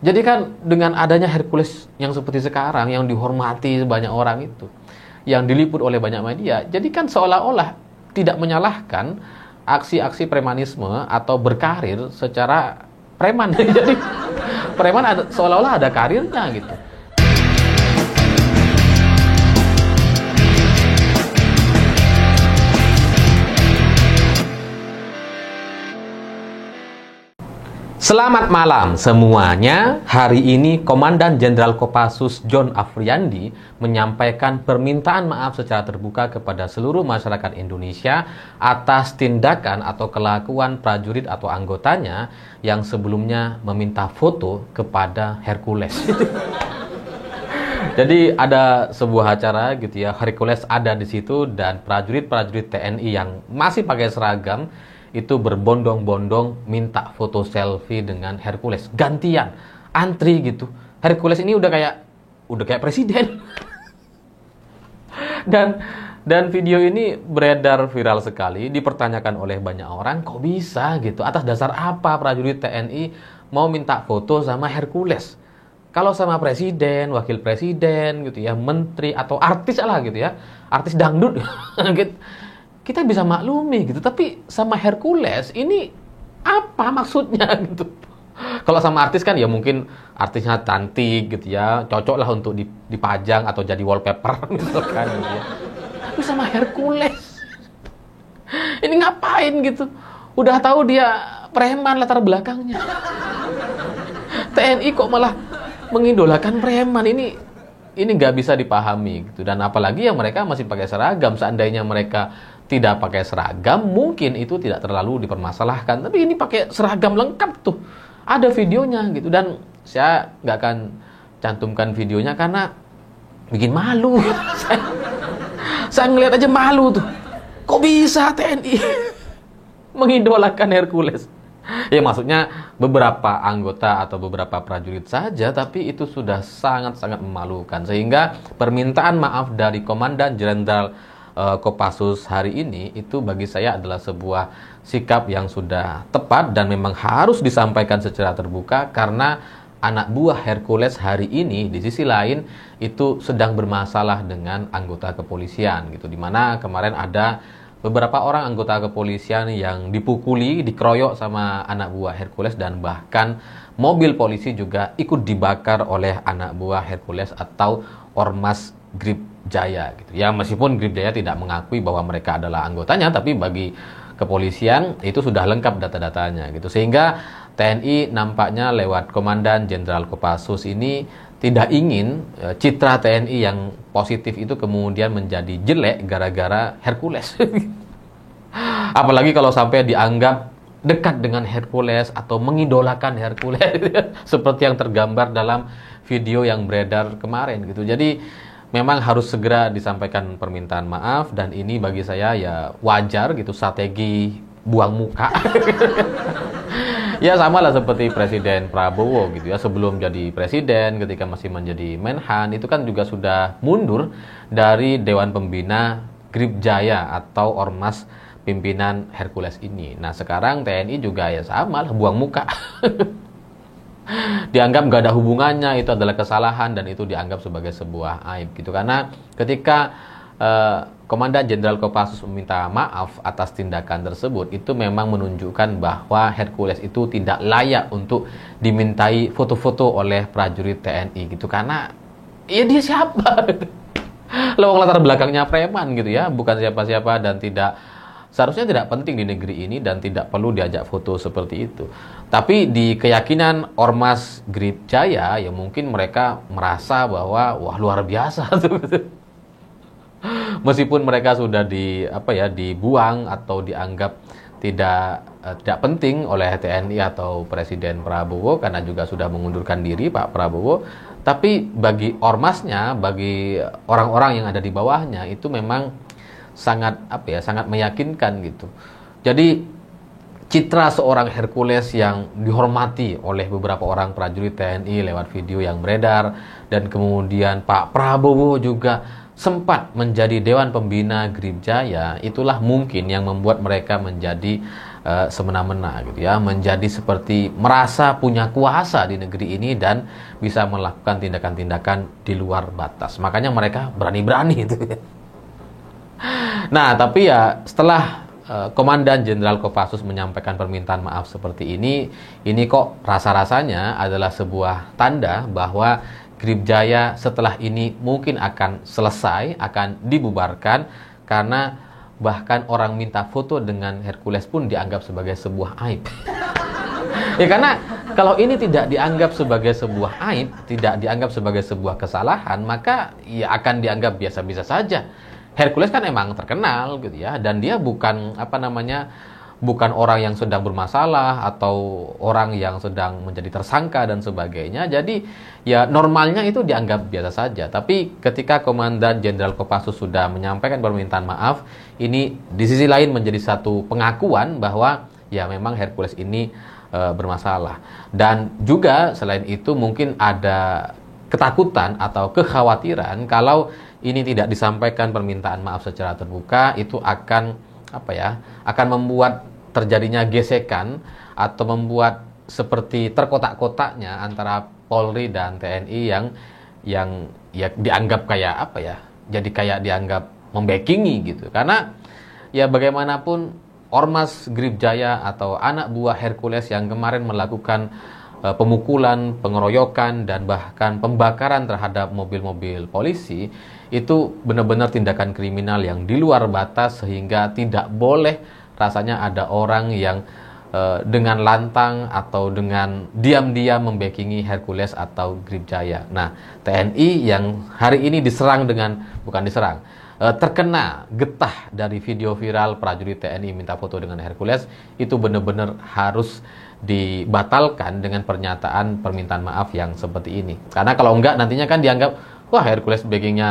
Jadi kan dengan adanya Hercules yang seperti sekarang, yang dihormati banyak orang itu, yang diliput oleh banyak media, jadi kan seolah-olah tidak menyalahkan aksi-aksi premanisme atau berkarir secara preman. Jadi preman seolah-olah ada karirnya gitu. Selamat malam semuanya. Hari ini Komandan Jenderal Kopassus John Afriandi menyampaikan permintaan maaf secara terbuka kepada seluruh masyarakat Indonesia atas tindakan atau kelakuan prajurit atau anggotanya yang sebelumnya meminta foto kepada Hercules. Jadi ada sebuah acara gitu ya, Hercules ada di situ dan prajurit-prajurit TNI yang masih pakai seragam itu berbondong-bondong minta foto selfie dengan Hercules, gantian, antri gitu. Hercules ini udah kayak presiden. Dan video ini beredar viral sekali, dipertanyakan oleh banyak orang, kok bisa gitu? Atas dasar apa prajurit TNI mau minta foto sama Hercules? Kalau sama presiden, wakil presiden gitu ya, menteri atau artis lah gitu ya, artis dangdut gitu, kita bisa maklumi gitu, tapi sama Hercules ini apa maksudnya gitu. Kalau sama artis kan ya mungkin artisnya cantik gitu ya, cocok lah untuk dipajang atau jadi wallpaper misalkan gitu ya. Tapi sama Hercules ini ngapain gitu? Udah tahu dia preman latar belakangnya. TNI kok malah mengidolakan preman, ini nggak bisa dipahami gitu. Dan apalagi yang mereka masih pakai seragam. Seandainya mereka tidak pakai seragam, mungkin itu tidak terlalu dipermasalahkan. Tapi ini pakai seragam lengkap tuh, ada videonya gitu. Dan saya nggak akan cantumkan videonya karena bikin malu. Saya ngeliat aja malu tuh. Kok bisa TNI mengidolakan Hercules? Ya maksudnya beberapa anggota atau beberapa prajurit saja, tapi itu sudah sangat-sangat memalukan. Sehingga permintaan maaf dari Komandan Jenderal Kopassus hari ini itu bagi saya adalah sebuah sikap yang sudah tepat dan memang harus disampaikan secara terbuka, karena anak buah Hercules hari ini di sisi lain itu sedang bermasalah dengan anggota kepolisian gitu, dimana kemarin ada beberapa orang anggota kepolisian yang dipukuli, dikeroyok sama anak buah Hercules, dan bahkan mobil polisi juga ikut dibakar oleh anak buah Hercules atau Ormas Grip Jaya gitu. Ya meskipun Grip Jaya tidak mengakui bahwa mereka adalah anggotanya, tapi bagi kepolisian itu sudah lengkap data-datanya gitu. Sehingga TNI nampaknya lewat Komandan Jenderal Kopassus ini tidak ingin citra TNI yang positif itu kemudian menjadi jelek gara-gara Hercules. Apalagi kalau sampai dianggap dekat dengan Hercules atau mengidolakan Hercules seperti yang tergambar dalam video yang beredar kemarin gitu. Jadi memang harus segera disampaikan permintaan maaf, dan ini bagi saya ya wajar gitu, strategi buang muka. Ya sama lah seperti Presiden Prabowo gitu ya, sebelum jadi presiden ketika masih menjadi Menhan itu kan juga sudah mundur dari Dewan Pembina Grip Jaya atau Ormas pimpinan Hercules ini. Nah sekarang TNI juga ya sama lah, buang muka. Dianggap gak ada hubungannya, itu adalah kesalahan, dan itu dianggap sebagai sebuah aib gitu. Karena ketika Komandan Jenderal Kopassus meminta maaf atas tindakan tersebut, itu memang menunjukkan bahwa Hercules itu tidak layak untuk dimintai foto-foto oleh prajurit TNI gitu. Karena ya dia siapa? Lawang latar belakangnya preman gitu ya, bukan siapa-siapa, dan seharusnya tidak penting di negeri ini dan tidak perlu diajak foto seperti itu. Tapi di keyakinan Ormas Grip Jaya ya mungkin mereka merasa bahwa wah luar biasa tuh. Meskipun mereka sudah dibuang atau dianggap tidak penting oleh TNI atau Presiden Prabowo karena juga sudah mengundurkan diri Pak Prabowo, tapi bagi ormasnya, bagi orang-orang yang ada di bawahnya itu memang sangat meyakinkan gitu. Jadi citra seorang Hercules yang dihormati oleh beberapa orang prajurit TNI lewat video yang beredar, dan kemudian Pak Prabowo juga sempat menjadi Dewan Pembina Grip Jaya, itulah mungkin yang membuat mereka menjadi semena-mena gitu ya, menjadi seperti merasa punya kuasa di negeri ini dan bisa melakukan tindakan-tindakan di luar batas. Makanya mereka berani-berani itu. Nah, tapi ya setelah Komandan Jenderal Kopassus menyampaikan permintaan maaf seperti ini kok rasa-rasanya adalah sebuah tanda bahwa Gripjaya setelah ini mungkin akan selesai, akan dibubarkan, karena bahkan orang minta foto dengan Hercules pun dianggap sebagai sebuah aib. Ya karena kalau ini tidak dianggap sebagai sebuah aib, tidak dianggap sebagai sebuah kesalahan, maka ya akan dianggap biasa-biasa saja. Hercules kan emang terkenal gitu ya, dan dia bukan bukan orang yang sedang bermasalah atau orang yang sedang menjadi tersangka dan sebagainya. Jadi ya normalnya itu dianggap biasa saja. Tapi ketika Komandan Jenderal Kopassus sudah menyampaikan permintaan maaf, ini di sisi lain menjadi satu pengakuan bahwa ya memang Hercules ini bermasalah. Dan juga selain itu mungkin ada ketakutan atau kekhawatiran kalau ini tidak disampaikan permintaan maaf secara terbuka, itu akan akan membuat terjadinya gesekan atau membuat seperti terkotak-kotaknya antara Polri dan TNI yang ya dianggap kayak jadi kayak dianggap membackingi gitu. Karena ya bagaimanapun Ormas Gripjaya atau anak buah Hercules yang kemarin melakukan pemukulan, pengeroyokan dan bahkan pembakaran terhadap mobil-mobil polisi, itu benar-benar tindakan kriminal yang di luar batas, sehingga tidak boleh rasanya ada orang yang dengan lantang atau dengan diam-diam membackingi Hercules atau Gripjaya. Nah, TNI yang hari ini terkena getah dari video viral prajurit TNI minta foto dengan Hercules, itu benar-benar harus dibatalkan dengan pernyataan permintaan maaf yang seperti ini. Karena kalau enggak nantinya kan dianggap, wah Hercules backingnya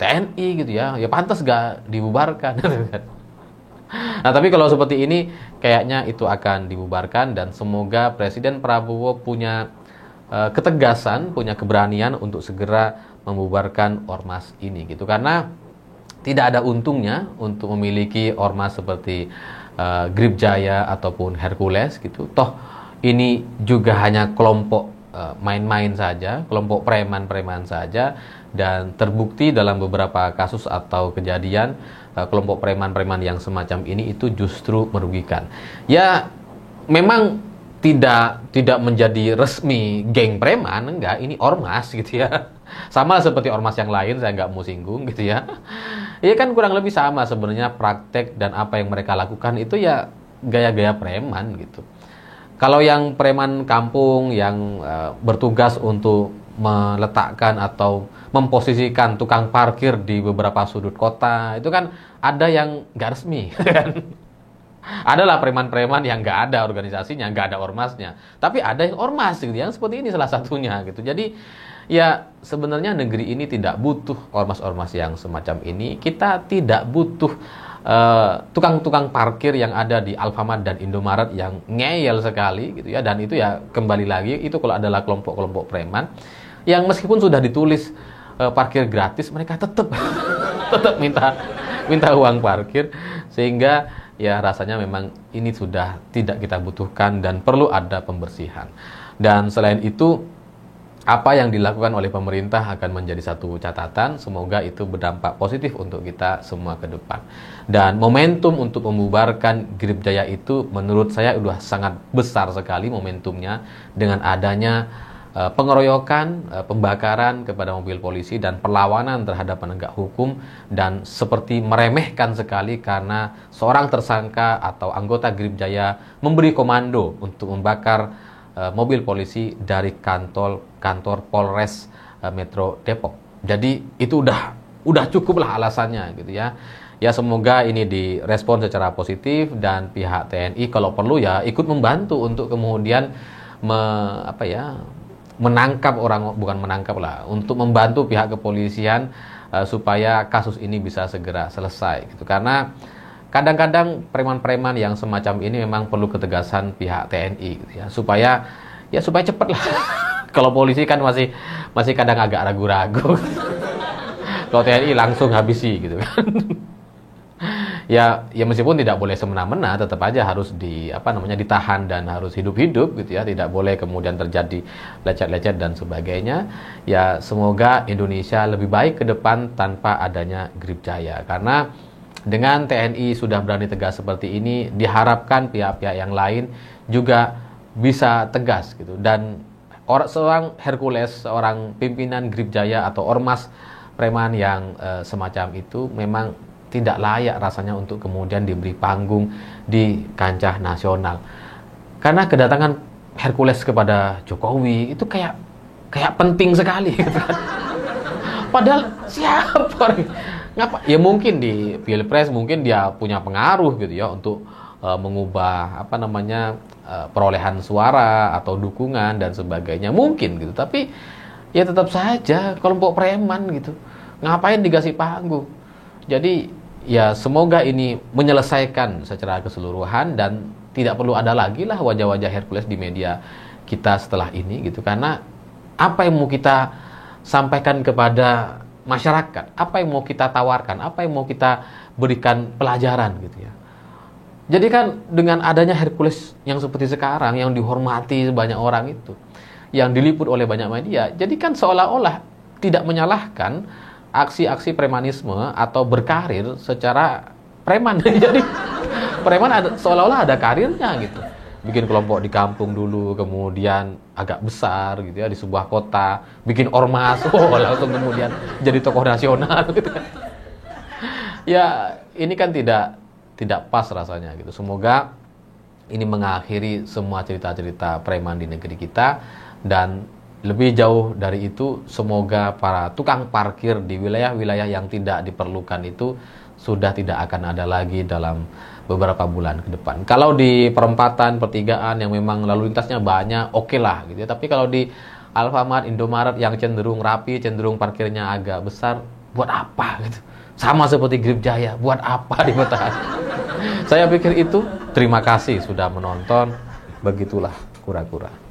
TNI gitu ya pantas gak dibubarkan. Nah, tapi kalau seperti ini kayaknya itu akan dibubarkan, dan semoga Presiden Prabowo punya ketegasan, punya keberanian untuk segera membubarkan ormas ini gitu. Karena tidak ada untungnya untuk memiliki ormas seperti Gripjaya ataupun Hercules gitu. Toh ini juga hanya kelompok main-main saja, kelompok preman-preman saja, dan terbukti dalam beberapa kasus atau kejadian kelompok preman-preman yang semacam ini itu justru merugikan. Ya memang tidak menjadi resmi geng preman, enggak, ini ormas gitu ya. Sama seperti ormas yang lain, saya nggak mau singgung gitu ya. Ya kan kurang lebih sama sebenarnya praktek dan apa yang mereka lakukan itu ya gaya-gaya preman gitu. Kalau yang preman kampung yang bertugas untuk meletakkan atau memposisikan tukang parkir di beberapa sudut kota, itu kan ada yang nggak resmi. Adalah preman-preman yang nggak ada organisasinya, nggak ada ormasnya. Tapi ada yang ormas gitu, yang seperti ini salah satunya gitu. Jadi ya sebenarnya negeri ini tidak butuh ormas-ormas yang semacam ini. Kita tidak butuh tukang-tukang parkir yang ada di Alfamart dan Indomaret yang ngeyel sekali gitu ya. Dan itu ya kembali lagi itu kalau adalah kelompok-kelompok preman yang meskipun sudah ditulis parkir gratis, mereka tetap minta uang parkir, sehingga ya rasanya memang ini sudah tidak kita butuhkan dan perlu ada pembersihan. Dan selain itu, apa yang dilakukan oleh pemerintah akan menjadi satu catatan. Semoga itu berdampak positif untuk kita semua ke depan. Dan momentum untuk membubarkan Gripjaya itu menurut saya sudah sangat besar sekali momentumnya, dengan adanya pengeroyokan, pembakaran kepada mobil polisi dan perlawanan terhadap penegak hukum, dan seperti meremehkan sekali karena seorang tersangka atau anggota Gripjaya memberi komando untuk membakar mobil polisi dari kantor Polres Metro Depok. Jadi itu udah cukuplah alasannya gitu ya. Ya semoga ini direspon secara positif, dan pihak TNI kalau perlu ya ikut membantu untuk kemudian menangkap orang, bukan menangkap lah, untuk membantu pihak kepolisian supaya kasus ini bisa segera selesai gitu. Karena kadang-kadang preman-preman yang semacam ini memang perlu ketegasan pihak TNI gitu ya, supaya cepat lah. Kalau polisi kan masih kadang agak ragu-ragu. Kalau TNI langsung habisi gitu kan. ya meskipun tidak boleh semena-mena, tetap aja harus ditahan dan harus hidup-hidup gitu ya, tidak boleh kemudian terjadi lecet-lecet dan sebagainya. Ya semoga Indonesia lebih baik ke depan tanpa adanya Grip Jaya, karena dengan TNI sudah berani tegas seperti ini, diharapkan pihak-pihak yang lain juga bisa tegas gitu. Dan seorang Hercules, seorang pimpinan Grip Jaya atau ormas preman yang semacam itu memang tidak layak rasanya untuk kemudian diberi panggung di kancah nasional. Karena kedatangan Hercules kepada Jokowi itu kayak penting sekali gitu kan. Padahal siapa orang? Ngapa? Ya mungkin di Pilpres mungkin dia punya pengaruh gitu ya untuk mengubah perolehan suara atau dukungan dan sebagainya mungkin gitu. Tapi ya tetap saja kelompok preman gitu. Ngapain dikasih panggung? Jadi ya semoga ini menyelesaikan secara keseluruhan dan tidak perlu ada lagi lah wajah-wajah Hercules di media kita setelah ini gitu. Karena apa yang mau kita sampaikan kepada masyarakat, apa yang mau kita tawarkan, apa yang mau kita berikan pelajaran gitu ya. Jadi kan dengan adanya Hercules yang seperti sekarang, yang dihormati banyak orang itu, yang diliput oleh banyak media, jadi kan seolah-olah tidak menyalahkan aksi-aksi premanisme atau berkarir secara preman. Jadi preman seolah-olah ada karirnya gitu. Bikin kelompok di kampung dulu, kemudian agak besar gitu ya di sebuah kota, bikin ormas, langsung kemudian jadi tokoh nasional gitu. Ya, ini kan tidak pas rasanya gitu. Semoga ini mengakhiri semua cerita-cerita preman di negeri kita, dan lebih jauh dari itu semoga para tukang parkir di wilayah-wilayah yang tidak diperlukan itu sudah tidak akan ada lagi dalam beberapa bulan ke depan. Kalau di perempatan, pertigaan yang memang lalu lintasnya banyak, oke lah gitu ya. Tapi kalau di Alfamart, Indomaret yang cenderung rapi, cenderung parkirnya agak besar, buat apa gitu? Sama seperti Grip Jaya, buat apa dipertahankan? Saya pikir itu. Terima kasih sudah menonton. Begitulah kura-kura.